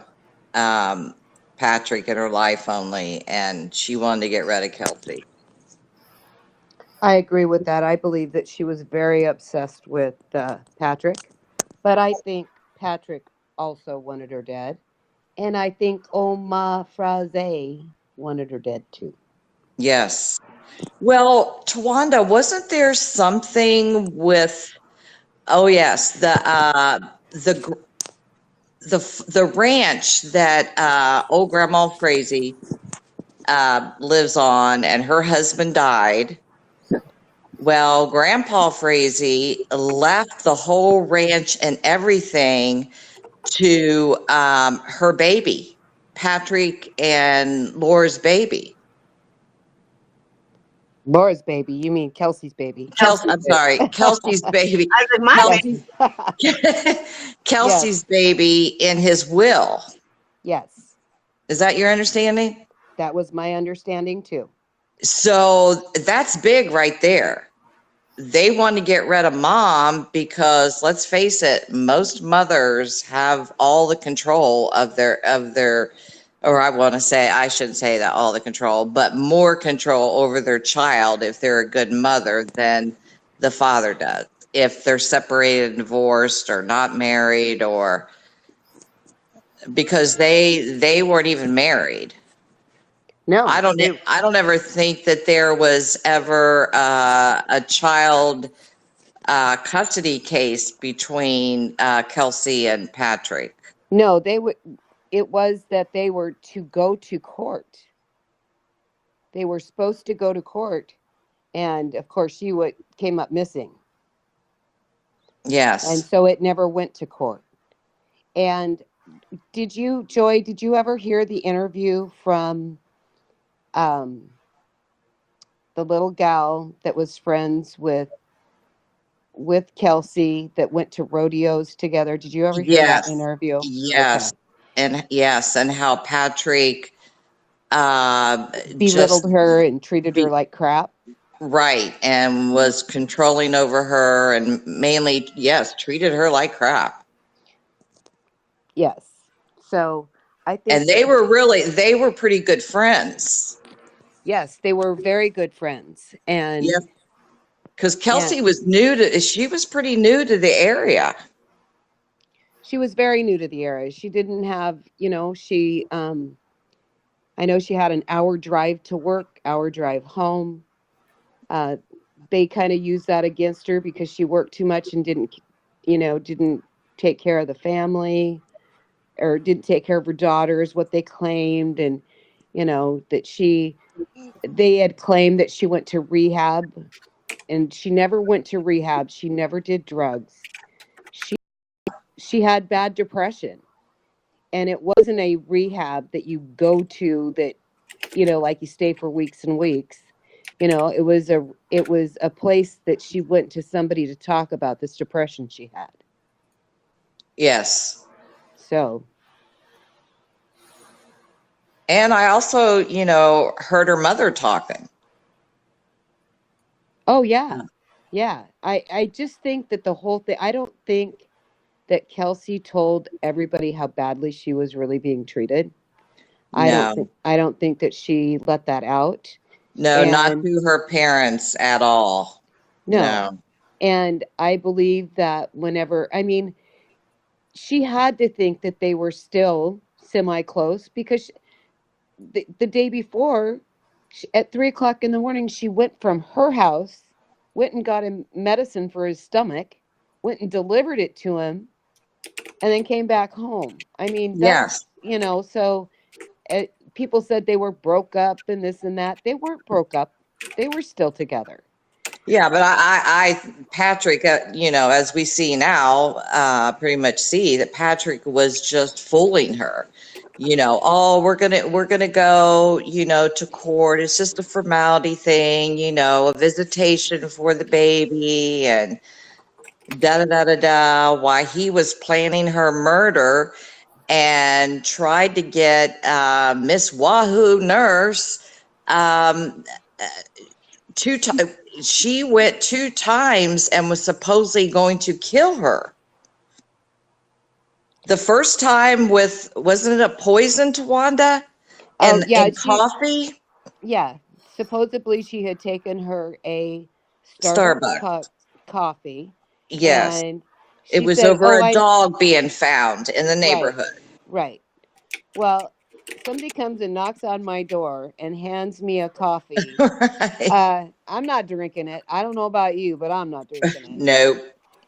Patrick in her life only, and she wanted to get rid of Kelsey. I agree with that. I believe that she was very obsessed with Patrick, but I think Patrick also wanted her dead, and I think Oma Frazee wanted her dead too. Yes. Well, Tawanda, wasn't there something with? Oh yes, the ranch that old Grandma Frazee lives on, and her husband died. Well, Grandpa Frazee left the whole ranch and everything to her baby, Patrick and Laura's baby. Laura's baby. You mean Kelsey's baby? I'm sorry, Kelsey's baby. I was like, my Yes. Kelsey's baby in his will. Yes. Is that your understanding? That was my understanding too. So that's big right there. They want to get rid of mom because, let's face it, most mothers have all the control of their, or I shouldn't say that all the control, but more control over their child if they're a good mother than the father does. If they're separated and divorced or not married, or because they weren't even married. No, I don't ever think that there was ever a child custody case between Kelsey and Patrick. No, they would. It was that they were to go to court. They were supposed to go to court, and of course, she came up missing, Yes. and so it never went to court. And Joy? Did you ever hear the interview from the little gal that was friends with Kelsey that went to rodeos together? Did you ever hear that interview? Yes. Okay. And how Patrick belittled her and treated her like crap. Right, and was controlling over her and mainly, yes, treated her like crap. Yes. So I And think that, they were pretty good friends. yes, they were very good friends. Yes, because And Kelsey was she was pretty new to the area. she was very new to the area. She didn't have, I know she had an hour drive to work, hour drive home. Uh, they kind of used that against her because she worked too much and didn't take care of the family or didn't take care of her daughters, what they claimed. And, that they had claimed that she went to rehab, and she never went to rehab. She never did drugs. She, she had bad depression, and it wasn't a rehab that you go to that, like you stay for weeks and weeks. It was a place that she went to somebody to talk about this depression she had. Yes. So, And I also, heard her mother talking. oh yeah. Yeah. I just think that the whole thing, I don't think that Kelsey told everybody how badly she was really being treated. No, I don't think that she let that out. no, not And to her parents at all. no. No. And I believe that whenever, I mean, she had to think that they were still semi close because the day before, at 3 o'clock in the morning, she went from her house, went and got him medicine for his stomach, went and delivered it to him, and then came back home. I mean, Yes. so people said they were broke up and this and that. They weren't broke up, they were still together. Yeah, but Patrick, as we see now, pretty much see that Patrick was just fooling her. Oh, we're gonna go, to court. It's just a formality thing, a visitation for the baby, and da da da da da. Why he was planning her murder and tried to get Miss Wahoo nurse um, two times. She went 2 times and was supposedly going to kill her. The first time wasn't it a poison to Wanda Oh and yeah, in coffee? yeah, supposedly she had taken her a Starbucks Starbucks. coffee, Yes. and It she was said, over "Oh, a I dog being found in the right, neighborhood. right." Well, somebody comes and knocks on my door and hands me a coffee. Right. I'm not drinking it. I don't know about you, but I'm not drinking it. Nope.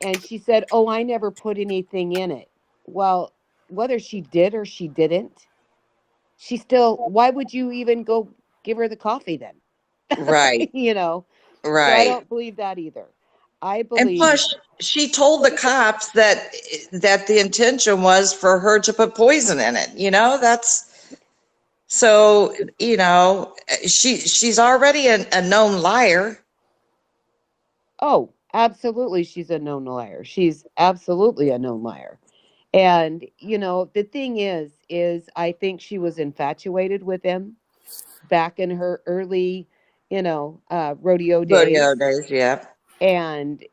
And she said, "Oh, I never put anything in it." Well, whether she did or she didn't, she still, why would you even go give her the coffee then? Right. you know? So I Right. don't believe that either. I And believe, plus, she told the cops that the intention was for her to put poison in it. That's so. She's already a known liar. oh, absolutely, she's a known liar. She's absolutely a known liar. And, the thing is I think she was infatuated with him back in her early, rodeo Rodeo days. days, yeah. And,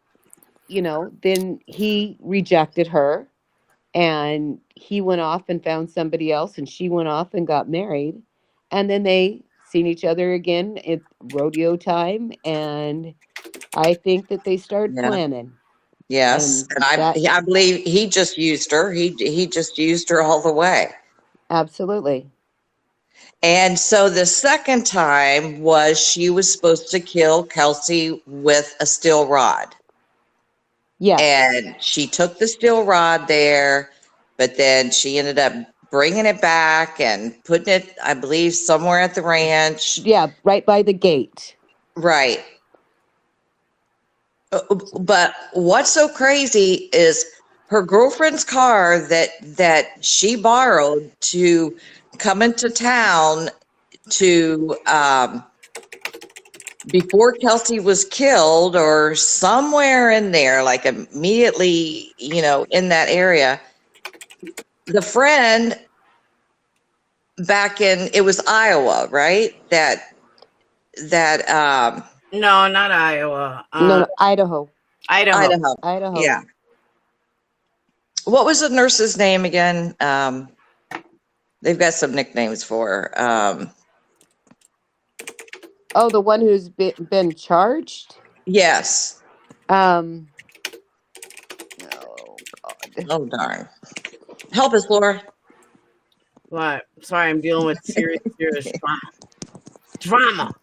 then he rejected her and he went off and found somebody else and she went off and got married. And then they seen each other again at rodeo time. And I think that they started Yeah. planning. Yes. And And that, I believe he just used her. He just used her all the way. absolutely. And so the second time was she was supposed to kill Kelsey with a steel rod. Yes. And she took the steel rod there, but then she ended up bringing it back and putting it, I believe, somewhere at the ranch. Yeah, right by the gate. Right. But what's so crazy is her girlfriend's car that she borrowed to come into town to before Kelsey was killed or somewhere in there, like immediately, in that area. The friend back in it was Iowa, right? That No, not Iowa. No, no, Idaho. Idaho. Idaho. Idaho. Yeah. What was the nurse's name again? They've got some nicknames for her. Oh, the one who's been charged? Yes. Oh, God. Oh, darn. Help us, Laura. What? Sorry, I'm dealing with serious drama.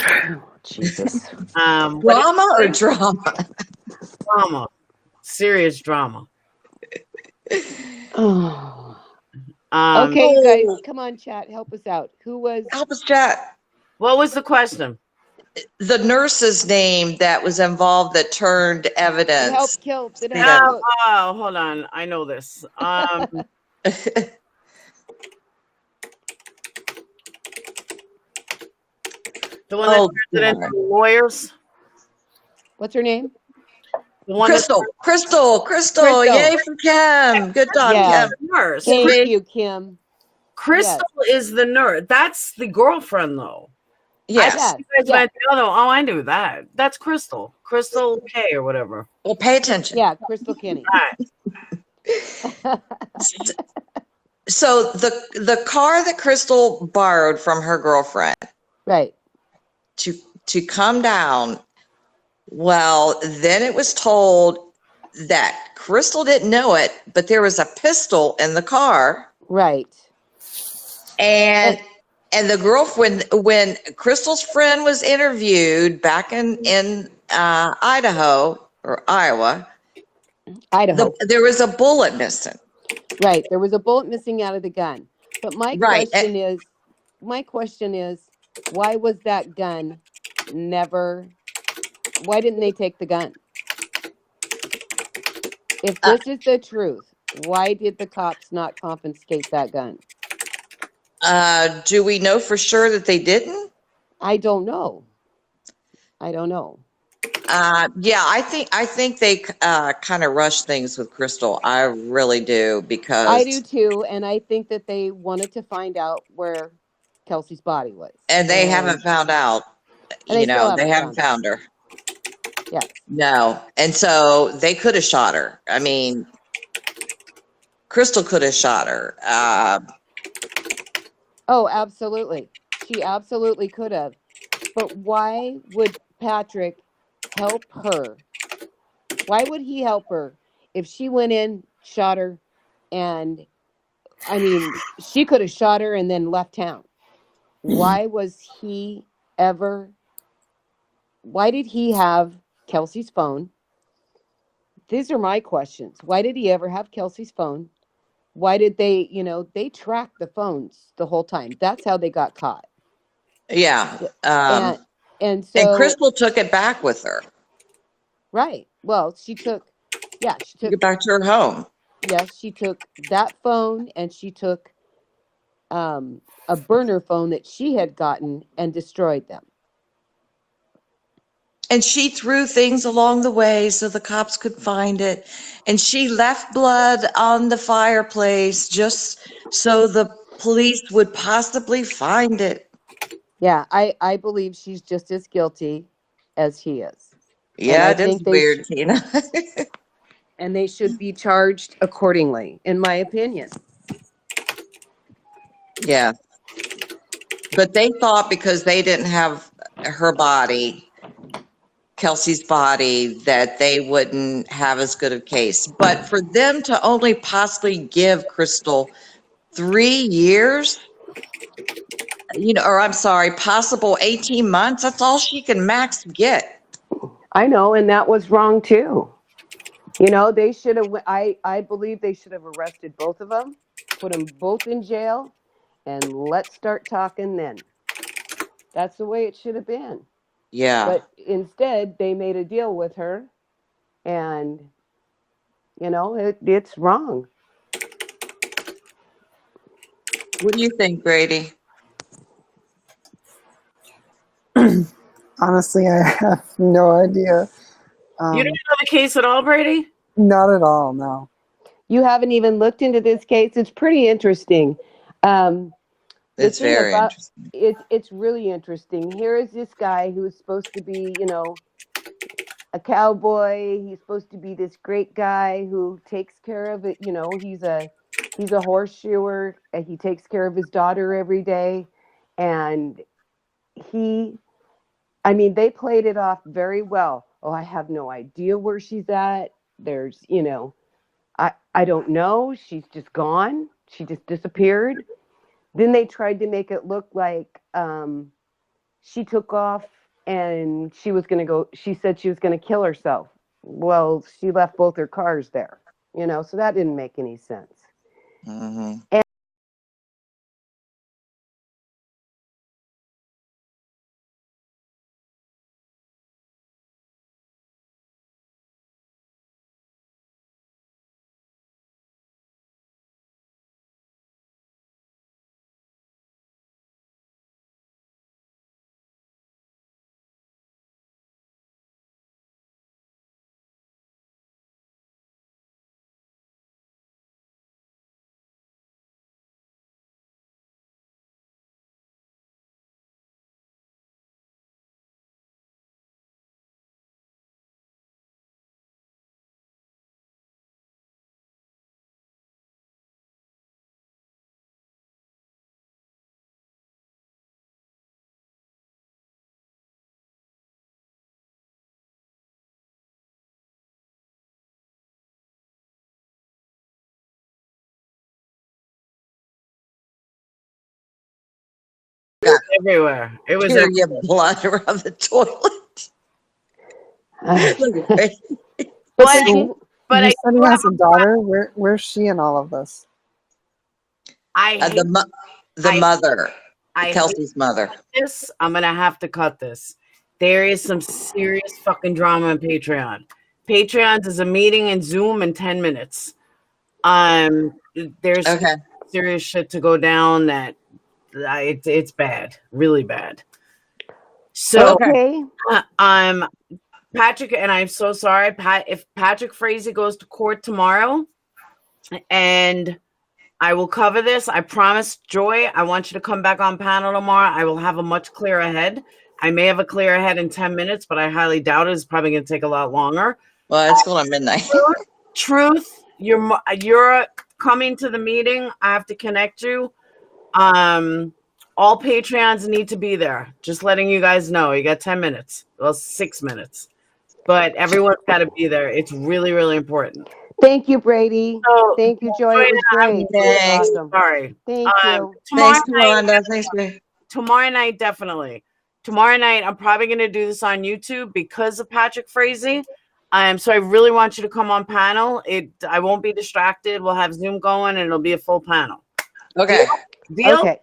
Oh, Jesus. What Drama or drama? drama? Serious drama. Oh. Um, Okay, you guys, come on, chat. Help us out. Who was? Help us, chat. What was the question? The nurse's name that was involved that turned Did evidence. help kill? Did Yeah. help cook? Oh, hold on. I know this. The one that Oh, turns it into God. lawyers. What's her name? The one Crystal. Crystal. Yay for Kim. Good job, Yeah. that's the nurse. Thank you, Kim. Crystal is the nurse. That's the girlfriend, though. Yes. You guys went the other. Oh, I knew that. That's Crystal. Crystal K or whatever. Well, pay attention. Yeah, Crystal Kenny. All right. So the car that Crystal borrowed from her girlfriend, Right. to come down, well, then it was told that Crystal didn't know it, but there was a pistol in the car. Right. And the girlfriend, when Crystal's friend was interviewed back in Idaho or Iowa, Idaho. there was a bullet missing. Right. There was a bullet missing out of the gun. But my question is, why was that gun why didn't they take the gun? If this is the truth, why did the cops not confiscate that gun? Do we know for sure that they didn't? I don't know. Yeah, I think they kind of rushed things with Crystal. I really do, because I do too, and I think that they wanted to find out where Kelsey's body was. And they haven't found out. And They haven't found her. Yeah. No. And so they could have shot her. I mean, Crystal could have shot her. Oh, absolutely. She absolutely could have. But why would Patrick help her? Why would he help her if she went in, shot her, and I mean, she could have shot her and then left town. Why did he have Kelsey's phone? These are my questions. Why did he ever have Kelsey's phone? Why did they tracked the phones the whole time? That's how they got caught. Yeah. And so Crystal took it back with her. Right. Well, she took it back to her home. Yes, she took that phone, and she took a burner phone that she had gotten and destroyed them. And she threw things along the way so the cops could find it. And she left blood on the fireplace just so the police would possibly find it. Yeah, I believe she's just as guilty as he is. Yeah, that's weird, Tina. And they should be charged accordingly, in my opinion. Yeah. But they thought because they didn't have her body, Kelsey's body, that they wouldn't have as good a case. But for them to only possibly give Crystal 3 years, or I'm sorry, possible 18 months, that's all she can max get. I know, and that was wrong too. They should have, I believe they should have arrested both of them, put them both in jail, and let's start talking then. That's the way it should have been. Yeah. But instead, they made a deal with her, and, it's wrong. What do you think, Brady? Honestly, I have no idea. You don't know the case at all, Brady? Not at all, no. You haven't even looked into this case. It's pretty interesting. It's thing very about interesting. it's really interesting. Here is this guy who's supposed to be, a cowboy. He's supposed to be this great guy who takes care of it. He's a horseshoer. And he takes care of his daughter every day, and he. I mean, they played it off very well. Oh, I have no idea where she's at. There's, I don't know. She's just gone. She just disappeared. Then they tried to make it look like she took off and she was going to go, she said she was going to kill herself. Well, she left both her cars there, so that didn't make any sense. Hmm. Everywhere. It was Hear your blood around the toilet. Look at me. but they So did. but you I said do he has have a daughter. Where's she in all of this? I hate The I mother, I hate Kelsey's mother. this. I'm gonna have to cut this. There is some serious fucking drama on Patreon. Patreon is a meeting in Zoom in 10 minutes. There's Okay. serious shit to go down that it's bad, really bad. So Okay. Okay. Patrick, and I'm so sorry, Pat. If Patrick Frazee goes to court tomorrow, and I will cover this. I promise, Joy, I want you to come back on panel tomorrow. I will have a much clearer head. I may have a clearer head in 10 minutes, but I highly doubt it. It's probably going to take a lot longer. Well, it's going on midnight. Truth, you're coming to the meeting. I have to connect you. All Patreons need to be there. Just letting you guys know. You got 10 minutes. Well, 6 minutes. But everyone's got to be there. It's really, really important. Thank you, Brady. So, Thank you, Joy. It was great. It was Thanks. awesome. sorry. Thank you. Tomorrow Thanks, Yolanda. Thanks, Ray. night, definitely. Tomorrow night, I'm probably going to do this on YouTube because of Patrick Frazee. So I really want you to come on panel. I won't be distracted. We'll have Zoom going, and it'll be a full panel. Okay. Deal? Okay.